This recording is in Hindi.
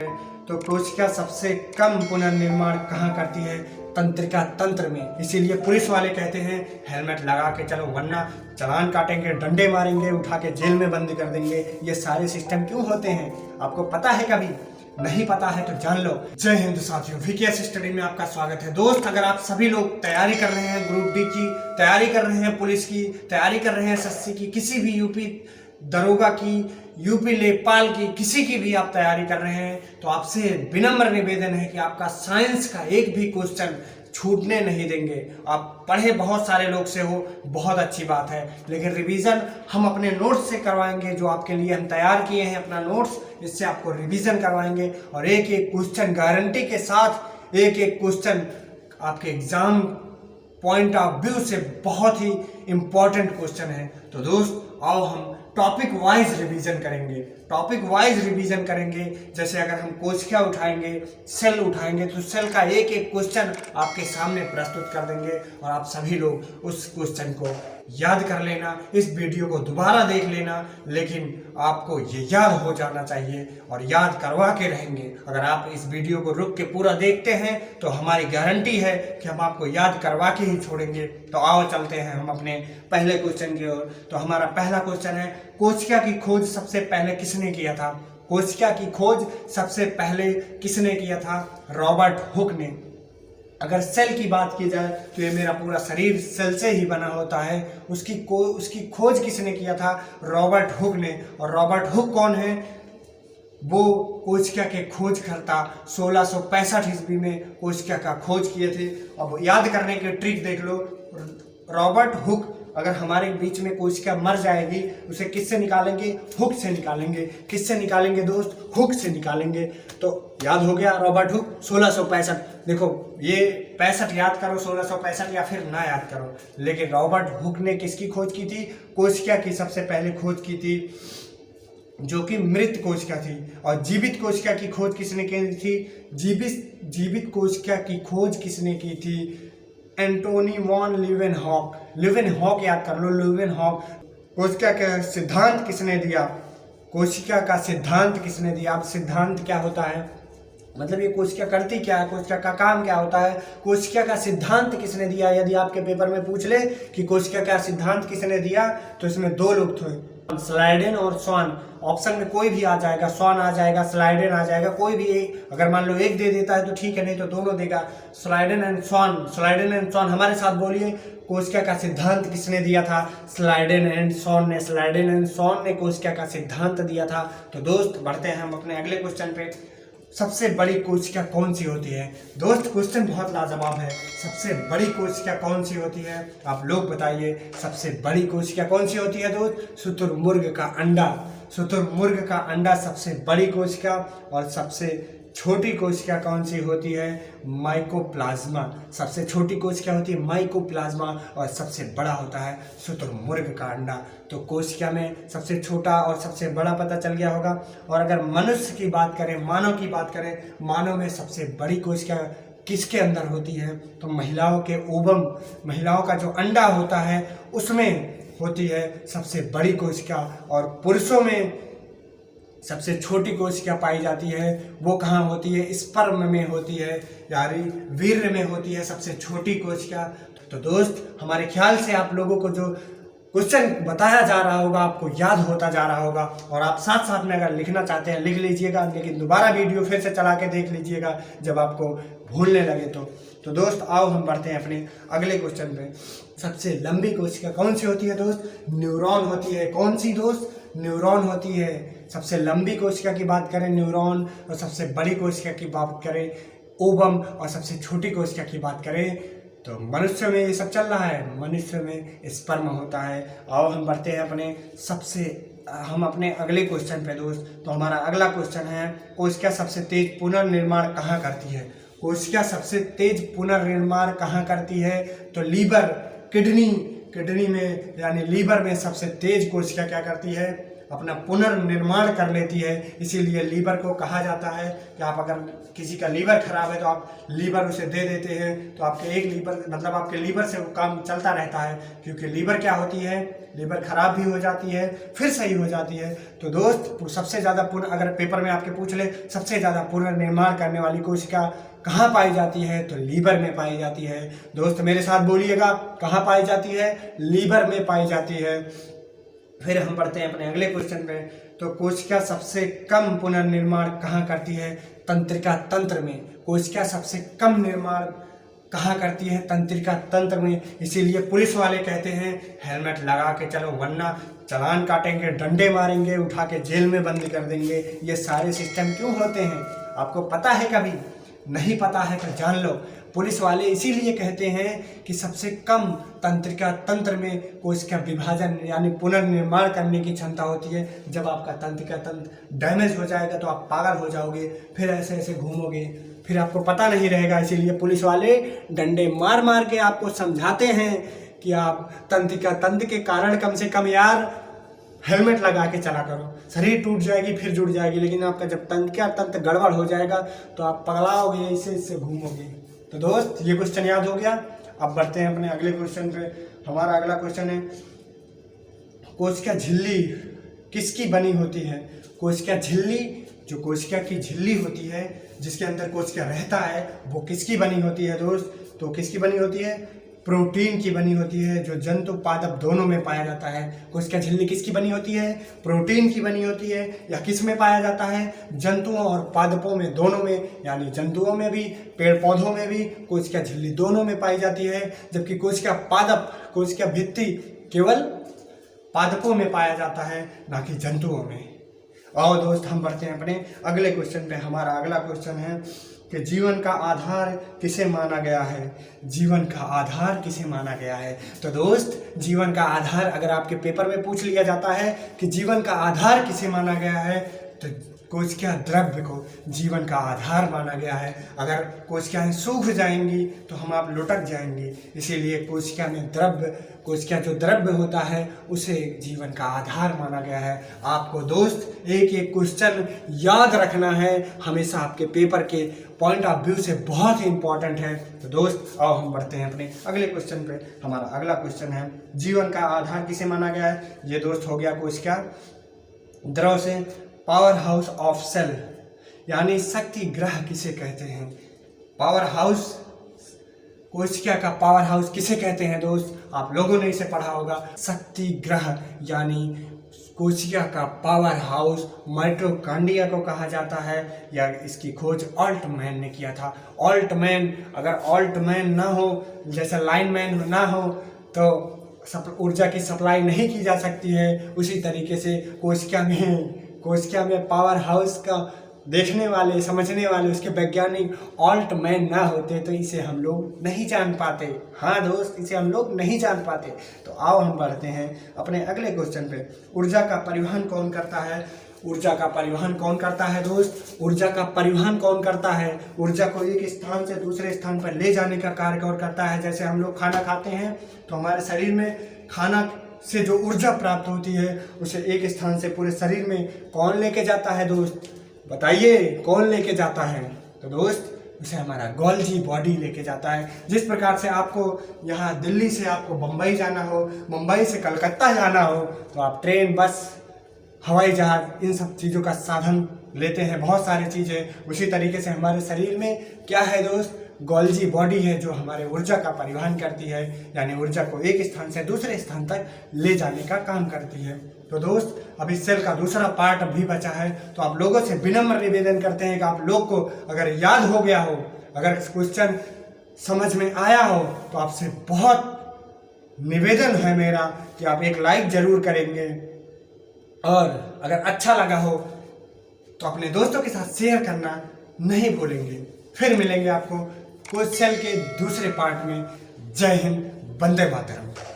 तो कोशिका सबसे कम पुनर्निर्माण कहाँ करती है? तंत्रिका तंत्र में। इसीलिए पुलिस वाले कहते हैं हेलमेट लगा के चलो, वरना चालान काटेंगे, डंडे मारेंगे, उठा के जेल में बंद कर देंगे। ये सारे सिस्टम क्यों होते हैं? आपको पता है? कभी नहीं पता है तो जान लो। जय हिंद साथियों, वीकेएस स्टडी में आपका स्वागत है। दोस्त, अगर आप सभी लोग तैयारी कर रहे हैं, ग्रुप डी की तैयारी कर रहे हैं, पुलिस की तैयारी कर रहे हैं, एसएससी की, किसी भी यूपी दरोगा की, यूपी लेखपाल की, किसी की भी आप तैयारी कर रहे हैं, तो आपसे विनम्र निवेदन है कि आपका साइंस का एक भी क्वेश्चन छूटने नहीं देंगे। आप पढ़े बहुत सारे लोग से हो, बहुत अच्छी बात है, लेकिन रिवीजन हम अपने नोट्स से करवाएंगे। जो आपके लिए हम तैयार किए हैं अपना नोट्स, इससे आपको रिवीजन करवाएंगे और एक एक क्वेश्चन गारंटी के साथ, एक एक क्वेश्चन आपके एग्जाम पॉइंट ऑफ व्यू से बहुत ही इंपॉर्टेंट क्वेश्चन है। तो दोस्त, आओ हम टॉपिक वाइज रिवीजन करेंगे। टॉपिक वाइज रिवीजन करेंगे। जैसे अगर हम कोशिका उठाएंगे, सेल उठाएंगे, तो सेल का एक एक क्वेश्चन आपके सामने प्रस्तुत कर देंगे और आप सभी लोग उस क्वेश्चन को याद कर लेना। इस वीडियो को दोबारा देख लेना, लेकिन आपको ये याद हो जाना चाहिए और याद करवा के रहेंगे। अगर आप इस वीडियो को रुक के पूरा देखते हैं तो हमारी गारंटी है कि हम आपको याद करवा के ही छोड़ेंगे। तो आओ चलते हैं हम अपने पहले क्वेश्चन की ओर। तो हमारा पहला क्वेश्चन है, कोशिका की खोज सबसे पहले किसने किया था? कोशिका की खोज सबसे पहले किसने किया था? रॉबर्ट हुक ने। अगर सेल की बात की जाए तो ये मेरा पूरा शरीर सेल से ही बना होता है। उसकी खोज किसने किया था? रॉबर्ट हुक ने। और रॉबर्ट हुक कौन है? वो कोशिका के खोजकर्ता 1665 ईस्वी में कोशिका का खोज किए थे। अब याद करने की ट्रिक देख लो। रॉबर्ट हुक, अगर हमारे बीच में कोशिका मर जाएगी, उसे किससे निकालेंगे? हुक से निकालेंगे। किससे निकालेंगे दोस्त? हुक से निकालेंगे। तो याद हो गया रॉबर्ट हुक 1665। देखो, ये 65 याद करो, 1665 या फिर ना याद करो, लेकिन रॉबर्ट हुक ने किसकी खोज की थी? कोशिका की सबसे पहले खोज की थी, जो कि मृत कोशिका थी। और जीवित कोशिका की खोज किसने की थी? जीवित कोशिका की खोज किसने की थी? Antony von Leeuwenhoek. लीवेनहॉक याद कर लो, लीवेनहॉक। कोशिका का सिद्धांत किसने दिया? कोशिका का सिद्धांत किसने दिया? अब सिद्धांत क्या होता है, मतलब ये कोशिका करती क्या है, कोशिका का काम क्या होता है, कोशिका का सिद्धांत किसने दिया? यदि आपके पेपर में पूछ ले कि कोशिका का सिद्धांत किसने दिया, तो इसमें दो लोग थे, स्लाइडेन और स्वान। ऑप्शन में कोई भी आ जाएगा, स्वान आ जाएगा, स्लाइडेन आ जाएगा, कोई भी एक। अगर मान लो एक दे देता है तो ठीक है, नहीं तो दोनों देगा, Schleiden and Schwann. Schleiden and Schwann, हमारे साथ बोलिए, कोशिका का सिद्धांत किसने दिया था? स्लाइडेन एंड स्वान ने। स्लाइडेन एंड स्वान ने कोशिका का सिद्धांत दिया था। तो दोस्त, बढ़ते हैं हम अपने अगले क्वेश्चन पे। सबसे बड़ी कोशिका कौन सी होती है? दोस्त, क्वेश्चन बहुत लाजवाब है। सबसे बड़ी कोशिका कौन सी होती है? आप लोग बताइए, सबसे बड़ी कोशिका कौन सी होती है दोस्त? शुतुरमुर्ग का अंडा। शुतुरमुर्ग का अंडा सबसे बड़ी कोशिका। और सबसे छोटी कोशिका कौन सी होती है? माइकोप्लाज्मा। सबसे छोटी कोशिका होती है माइकोप्लाज्मा और सबसे बड़ा होता है शुतुरमुर्ग का अंडा। तो कोशिका में सबसे छोटा और सबसे बड़ा पता चल गया होगा। और अगर मनुष्य की बात करें, मानव की बात करें, मानव में सबसे बड़ी कोशिका किसके अंदर होती है? तो महिलाओं के ओवम, महिलाओं का जो अंडा होता है उसमें होती है सबसे बड़ी कोशिका। और पुरुषों में सबसे छोटी कोशिका पाई जाती है, वो कहाँ होती है? स्पर्म में होती है, यानी वीर्य में होती है सबसे छोटी कोशिका। तो दोस्त, हमारे ख्याल से आप लोगों को जो क्वेश्चन बताया जा रहा होगा आपको याद होता जा रहा होगा। और आप साथ साथ में अगर लिखना चाहते हैं लिख लीजिएगा, लेकिन दोबारा वीडियो फिर से चला के देख लीजिएगा जब आपको भूलने लगे तो दोस्त, आओ हम बढ़ते हैं अपने अगले क्वेश्चन पे। सबसे लंबी कोशिका कौन सी होती है दोस्त? न्यूरॉन होती है। कौन सी दोस्त? न्यूरॉन होती है। सबसे लंबी कोशिका की बात करें न्यूरॉन, और सबसे बड़ी कोशिका की बात करें ओवम, और सबसे छोटी कोशिका की बात करें तो मनुष्य में ये सब चल रहा है, मनुष्य में स्पर्म होता है। आओ हम बढ़ते हैं हम अपने अगले क्वेश्चन पे दोस्त। तो हमारा अगला क्वेश्चन है, कोशिका सबसे तेज पुनर्निर्माण कहाँ करती है? कोशिका सबसे तेज पुनर्निर्माण कहाँ करती है? तो लीवर, किडनी में, यानी लीवर में सबसे तेज कोशिका क्या करती है? अपना पुनर्निर्माण कर लेती है। इसीलिए लीवर को कहा जाता है कि आप अगर किसी का लीवर खराब है तो आप लीवर उसे दे देते हैं तो आपके एक लीवर मतलब आपके लीवर से वो काम चलता रहता है, क्योंकि लीवर क्या होती है, लीवर खराब भी हो जाती है फिर सही हो जाती है। तो दोस्त सबसे ज़्यादा अगर पेपर में आपके पूछ ले सबसे ज़्यादा पुनर्निर्माण करने वाली कोशिका कहाँ पाई जाती है, तो लीवर में पाई जाती है। दोस्त मेरे साथ बोलिएगा, कहाँ पाई जाती है, लीवर में पाई जाती है। फिर हम पढ़ते हैं अपने अगले क्वेश्चन पे। तो कोशिका सबसे कम पुनर्निर्माण कहाँ करती है, तंत्रिका तंत्र में। कोशिका सबसे कम निर्माण कहाँ करती है, तंत्रिका तंत्र में। इसीलिए पुलिस वाले कहते हैं हेलमेट लगा के चलो वरना चालान काटेंगे, डंडे मारेंगे, उठा के जेल में बंद कर देंगे। ये सारे सिस्टम क्यों होते हैं आपको पता है? कभी नहीं पता है तो जान लो। पुलिस वाले इसीलिए कहते हैं कि सबसे कम तंत्रिका तंत्र में कोशिका विभाजन यानी पुनर्निर्माण करने की क्षमता होती है। जब आपका तंत्रिका तंत्र डैमेज हो जाएगा तो आप पागल हो जाओगे, फिर ऐसे ऐसे घूमोगे, फिर आपको पता नहीं रहेगा। इसीलिए पुलिस वाले डंडे मार मार के आपको समझाते हैं कि आप तंत्रिका तंत्र के कारण कम से कम यार हेलमेट लगा के चला करो। शरीर टूट जाएगी फिर जुड़ जाएगी, लेकिन आपका जब तंत्रिका तंत्र गड़बड़ हो जाएगा तो आप पगलाओगे, इससे घूमोगे। तो दोस्त ये क्वेश्चन याद हो गया। अब बढ़ते हैं अपने अगले क्वेश्चन पे। हमारा अगला क्वेश्चन है कोशिका झिल्ली किसकी बनी होती है। कोशिका झिल्ली, जो कोशिका की झिल्ली होती है जिसके अंदर कोशिका रहता है, वो किसकी बनी होती है दोस्त? तो किसकी बनी होती है? प्रोटीन की बनी होती है, जो जंतु पादप दोनों में पाया जाता है। कोशिका झिल्ली किसकी बनी होती है? प्रोटीन की बनी होती है। या किस में पाया जाता है? जंतुओं और पादपों में, दोनों में। यानी जंतुओं में भी, पेड़ पौधों में भी कोशिका झिल्ली दोनों में पाई जाती है। जबकि कोशिका पादप, कोशिका भित्ति केवल पादपों में पाया जाता है, ना कि जंतुओं में। और दोस्त हम बढ़ते हैं अपने अगले क्वेश्चन पे। हमारा अगला क्वेश्चन है कि जीवन का आधार किसे माना गया है। जीवन का आधार किसे माना गया है? तो दोस्त जीवन का आधार अगर आपके पेपर में पूछ लिया जाता है कि जीवन का आधार किसे माना गया है, तो कोशिका द्रव्य को जीवन का आधार माना गया है। अगर कोशिकाएं सूख जाएंगी तो हम आप लुटक जाएंगे। इसीलिए कोशिका में द्रव्य, कोशिका जो द्रव्य होता है उसे जीवन का आधार माना गया है। आपको दोस्त एक एक क्वेश्चन याद रखना है, हमेशा आपके पेपर के पॉइंट ऑफ व्यू से बहुत ही इंपॉर्टेंट है। तो दोस्त आओ हम बढ़ते हैं अपने अगले क्वेश्चन पे। हमारा अगला क्वेश्चन है जीवन का आधार किसे माना गया है। ये दोस्त हो गया कोशिका द्रव से। पावर हाउस ऑफ सेल यानी शक्ति ग्रह किसे कहते हैं? पावर हाउस, कोशिका का पावर हाउस किसे कहते हैं दोस्त? आप लोगों ने इसे पढ़ा होगा। शक्ति ग्रह यानी कोशिका का पावर हाउस माइटोकॉन्ड्रिया को कहा जाता है। या इसकी खोज ऑल्टमैन ने किया था। ऑल्टमैन, अगर ऑल्टमैन ना हो, जैसे लाइनमैन ना हो, तो ऊर्जा की सप्लाई नहीं की जा सकती है। उसी तरीके से कोशिका में पावर हाउस का देखने वाले, समझने वाले, उसके वैज्ञानिक ऑल्टमैन ना होते तो इसे हम लोग नहीं जान पाते। हाँ दोस्त, इसे हम लोग नहीं जान पाते। तो आओ हम बढ़ते हैं अपने अगले क्वेश्चन पे। ऊर्जा का परिवहन कौन करता है? ऊर्जा का परिवहन कौन करता है दोस्त? ऊर्जा का परिवहन कौन करता है? ऊर्जा को एक स्थान से दूसरे स्थान पर ले जाने का कार्य कौन करता है? जैसे हम लोग खाना खाते हैं तो हमारे शरीर में खाना से जो ऊर्जा प्राप्त होती है उसे एक स्थान से पूरे शरीर में कौन लेके जाता है दोस्त? बताइए कौन लेके जाता है? तो दोस्त उसे हमारा गोल्जी बॉडी लेके जाता है। जिस प्रकार से आपको यहाँ दिल्ली से आपको बम्बई जाना हो, मुंबई से कलकत्ता जाना हो, तो आप ट्रेन, बस, हवाई जहाज, इन सब चीज़ों का साधन लेते हैं, बहुत सारी चीज़ें। उसी तरीके से हमारे शरीर में क्या है दोस्त? गोल्जी बॉडी है जो हमारे ऊर्जा का परिवहन करती है, यानी ऊर्जा को एक स्थान से दूसरे स्थान तक ले जाने का काम करती है। तो दोस्त अभी सेल का दूसरा पार्ट भी बचा है, तो आप लोगों से विनम्र निवेदन करते हैं कि आप लोग को अगर याद हो गया हो, अगर क्वेश्चन समझ में आया हो, तो आपसे बहुत निवेदन है मेरा कि आप एक लाइक जरूर करेंगे, और अगर अच्छा लगा हो तो अपने दोस्तों के साथ शेयर करना नहीं भूलेंगे। फिर मिलेंगे आपको क्वेश्चन के दूसरे पार्ट में। जय हिंद, वंदे मातरम।